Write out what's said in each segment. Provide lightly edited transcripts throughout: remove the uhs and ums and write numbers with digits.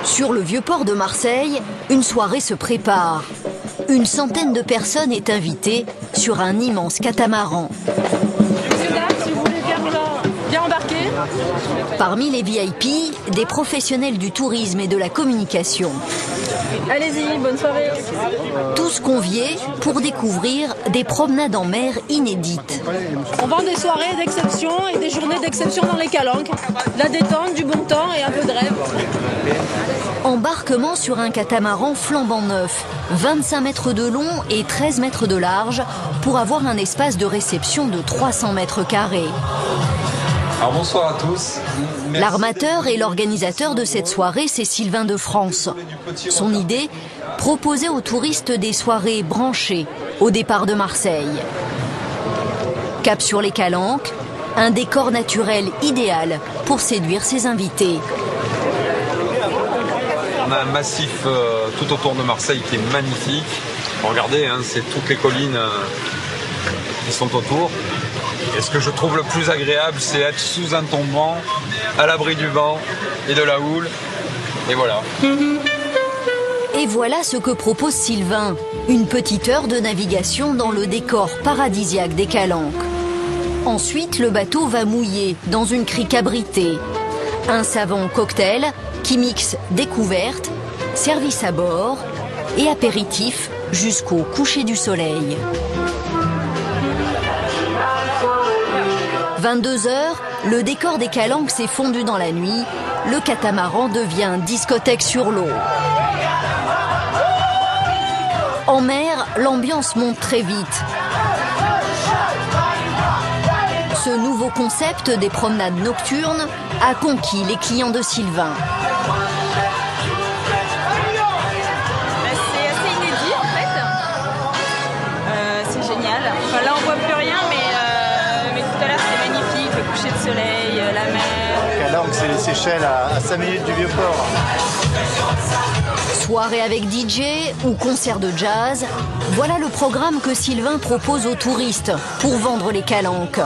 Sur le vieux port de Marseille, une soirée se prépare. Une centaine de personnes est invitée sur un immense catamaran. Messieurs, dames, si vous voulez bien embarquer. Parmi les VIP, des professionnels du tourisme et de la communication. Allez-y, bonne soirée. Tous conviés pour découvrir des promenades en mer inédites. On vend des soirées d'exception et des journées d'exception dans les calanques. De la détente, du bon temps et un peu de rêve. Embarquement sur un catamaran flambant neuf, 25 mètres de long et 13 mètres de large, pour avoir un espace de réception de 300 mètres carrés. Alors bonsoir à tous. L'armateur et l'organisateur de cette soirée, c'est Sylvain de France. Son idée, proposer aux touristes des soirées branchées au départ de Marseille. Cap sur les Calanques, un décor naturel idéal pour séduire ses invités. On a un massif tout autour de Marseille qui est magnifique. Regardez, hein, c'est toutes les collines qui sont autour. Et ce que je trouve le plus agréable, c'est être sous un tombant, à l'abri du vent et de la houle. Et voilà. Et voilà ce que propose Sylvain. Une petite heure de navigation dans le décor paradisiaque des Calanques. Ensuite, le bateau va mouiller dans une crique abritée. Un savant cocktail qui mixe découverte, service à bord et apéritif jusqu'au coucher du soleil. 22 heures, le décor des Calanques s'est fondu dans la nuit. Le catamaran devient discothèque sur l'eau. En mer, l'ambiance monte très vite. Ce nouveau concept des promenades nocturnes a conquis les clients de Sylvain. C'est assez inédit en fait. C'est génial. Enfin, là on voit plus rien, mais tout à l'heure c'était magnifique, le coucher de soleil, la mer. Calanques, c'est les Seychelles à 5 minutes du Vieux-Port. Soirée avec DJ ou concert de jazz, voilà le programme que Sylvain propose aux touristes pour vendre les Calanques.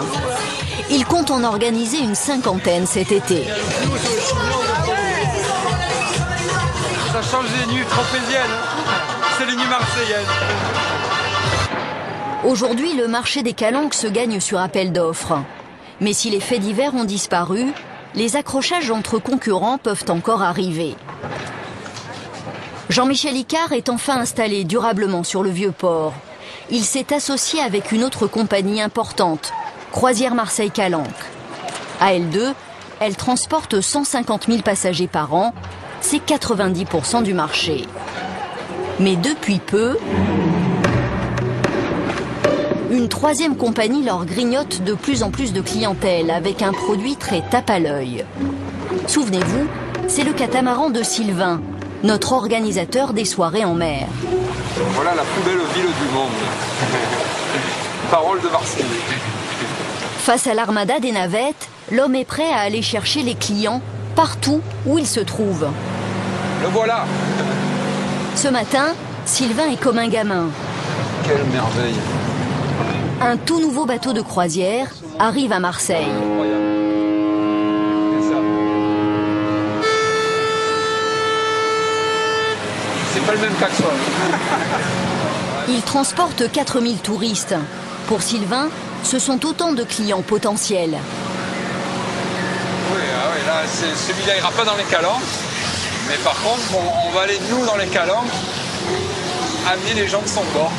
Il compte en organiser une 50aine cet été. Ça change des nuits tropéziennes. C'est les nuits marseillaises. Aujourd'hui, le marché des Calanques se gagne sur appel d'offres. Mais si les faits divers ont disparu, les accrochages entre concurrents peuvent encore arriver. Jean-Michel Icard est enfin installé durablement sur le Vieux-Port. Il s'est associé avec une autre compagnie importante, Croisière Marseille Calanques. À L2, elle transporte 150 000 passagers par an, c'est 90% du marché. Mais depuis peu, une troisième compagnie leur grignote de plus en plus de clientèle avec un produit très tape à l'œil. Souvenez-vous, c'est le catamaran de Sylvain, notre organisateur des soirées en mer. Voilà la plus belle ville du monde. Parole de Marseille. Face à l'armada des navettes, l'homme est prêt à aller chercher les clients partout où ils se trouvent. Le voilà. Ce matin, Sylvain est comme un gamin. Quelle merveille. Un tout nouveau bateau de croisière arrive à Marseille. Incroyable. C'est pas le même cas que ça. Il transporte 4000 touristes. Pour Sylvain, ce sont autant de clients potentiels. Oui, là, celui-là ira pas dans les Calanques. Mais par contre, on va aller, nous, dans les Calanques, amener les gens de son bord.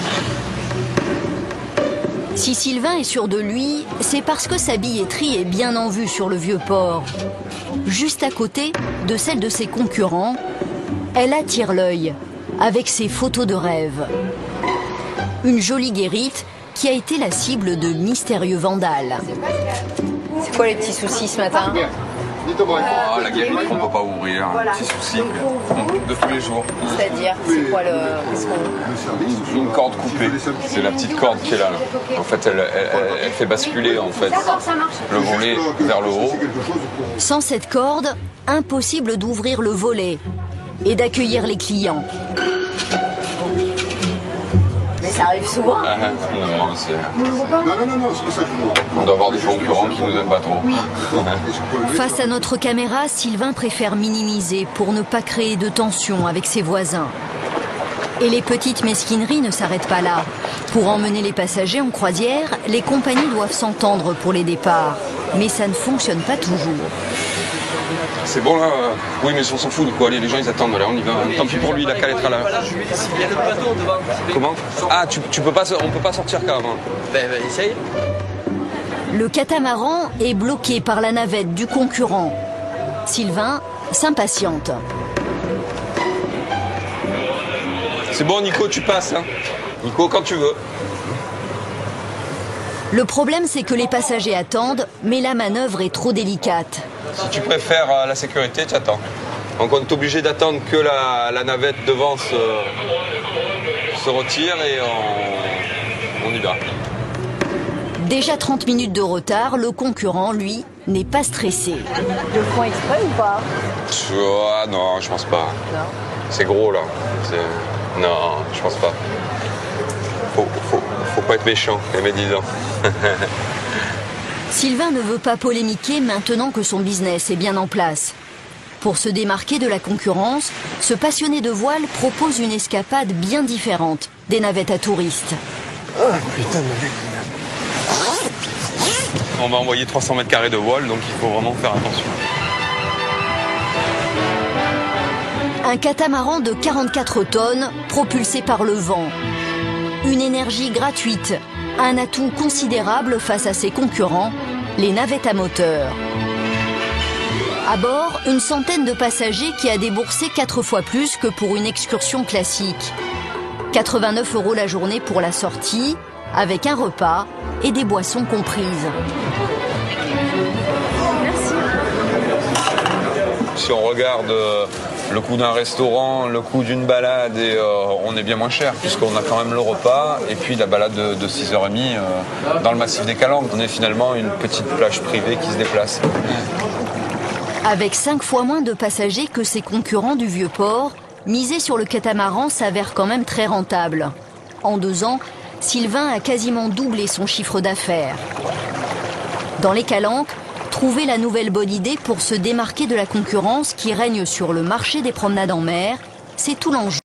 Si Sylvain est sûr de lui, c'est parce que sa billetterie est bien en vue sur le Vieux-Port. Juste à côté de celle de ses concurrents, elle attire l'œil avec ses photos de rêve. Une jolie guérite qui a été la cible de mystérieux vandales. C'est quoi les petits soucis ce matin ? Ah, la guérite qu'on ne peut pas ouvrir, un petit souci de tous les jours. C'est-à-dire, c'est quoi le... Une corde coupée, c'est la petite corde qui est là. En fait, elle fait basculer en fait, le volet vers le haut. Sans cette corde, impossible d'ouvrir le volet et d'accueillir les clients. Ça arrive souvent. Non, on doit avoir des concurrents qui nous aiment pas trop. Face à notre caméra, Sylvain préfère minimiser pour ne pas créer de tension avec ses voisins. Et les petites mesquineries ne s'arrêtent pas là. Pour emmener les passagers en croisière, les compagnies doivent s'entendre pour les départs. Mais ça ne fonctionne pas toujours. C'est bon là. Oui, mais on s'en fout de quoi. Allez, les gens ils attendent. Allez, on y va. Tant pis pour lui, il a qu'à être à l'heure. Comment? Ah, tu peux pas, on peut pas sortir qu'avant. Ben, essaye. Le catamaran est bloqué par la navette du concurrent. Sylvain s'impatiente. C'est bon, Nico, tu passes. Hein. Nico, quand tu veux. Le problème, c'est que les passagers attendent, mais la manœuvre est trop délicate. Si tu préfères la sécurité, tu attends. Donc on est obligé d'attendre que la navette devant se retire et on y va. Déjà 30 minutes de retard, le concurrent, lui, n'est pas stressé. Le font exprès ou pas? Ah non, je pense pas. Non. C'est gros là. Non, je pense pas. Faut pas être méchant, il y a 10 ans. Sylvain ne veut pas polémiquer maintenant que son business est bien en place. Pour se démarquer de la concurrence, ce passionné de voile propose une escapade bien différente des navettes à touristes. Oh, putain de mec. On va envoyer 300 mètres carrés de voile, donc il faut vraiment faire attention. Un catamaran de 44 tonnes propulsé par le vent. Une énergie gratuite, un atout considérable face à ses concurrents, les navettes à moteur. À bord, une centaine de passagers qui a déboursé 4 fois plus que pour une excursion classique. 89 € la journée pour la sortie, avec un repas et des boissons comprises. Si on regarde le coût d'un restaurant, le coût d'une balade, et on est bien moins cher, puisqu'on a quand même le repas et puis la balade de 6h30 dans le massif des Calanques. On est finalement une petite plage privée qui se déplace. Avec 5 fois moins de passagers que ses concurrents du Vieux-Port, miser sur le catamaran s'avère quand même très rentable. En 2 ans, Sylvain a quasiment doublé son chiffre d'affaires. Dans les Calanques, trouver la nouvelle bonne idée pour se démarquer de la concurrence qui règne sur le marché des promenades en mer, c'est tout l'enjeu.